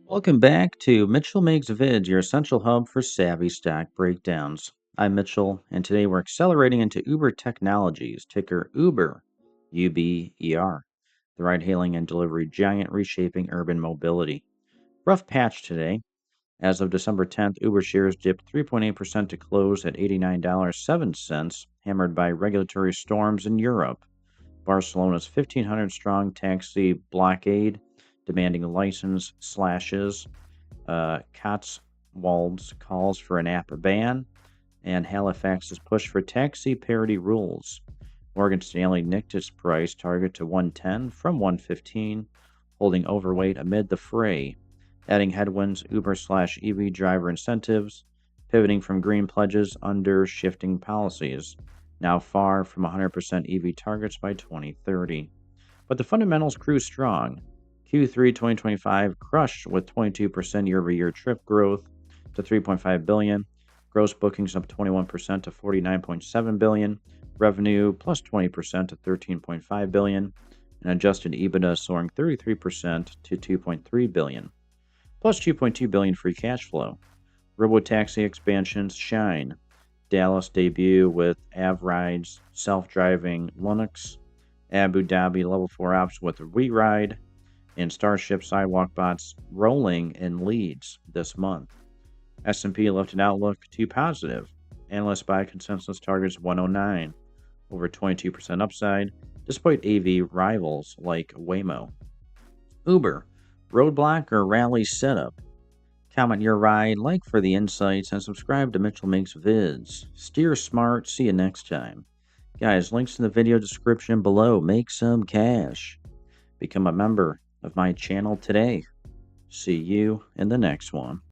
Welcome back to Mitchell Makes Vids, your essential hub for savvy stock breakdowns. I'm Mitchell, and today we're accelerating into Uber Technologies, ticker Uber, UBER, the ride hailing and delivery giant reshaping urban mobility. Rough patch today. As of December 10th, Uber shares dipped 3.8% to close at $89.07, hammered by regulatory storms in Europe. Barcelona's 1,500 strong taxi blockade demanding license slashes, Cotswolds calls for an app ban, and Halifax's push for taxi parity rules. Morgan Stanley nicked its price target to 110 from 115, holding overweight amid the fray, adding headwinds Uber/EV driver incentives, pivoting from green pledges under shifting policies, now far from 100% EV targets by 2030. But the fundamentals cruise strong. Q3 2025 crushed with 22% year-over-year trip growth to 3.5 billion, gross bookings up 21% to 49.7 billion, revenue plus 20% to 13.5 billion, and adjusted EBITDA soaring 33% to 2.3 billion, plus 2.2 billion free cash flow. Robotaxi expansions shine. Dallas debut with AvRide's self-driving Linux, Abu Dhabi Level 4 apps with WeRide, and Starship Sidewalk bots rolling in leads this month. S&P lifted outlook to positive. Analyst buy consensus targets 109, over 22% upside, despite AV rivals like Waymo. Uber, roadblock or rally setup? Comment your ride, like for the insights, and subscribe to Mitchell Makes Vids. Steer smart. See you next time. Guys, links in the video description below. Make some cash. Become a member of my channel today. See you in the next one.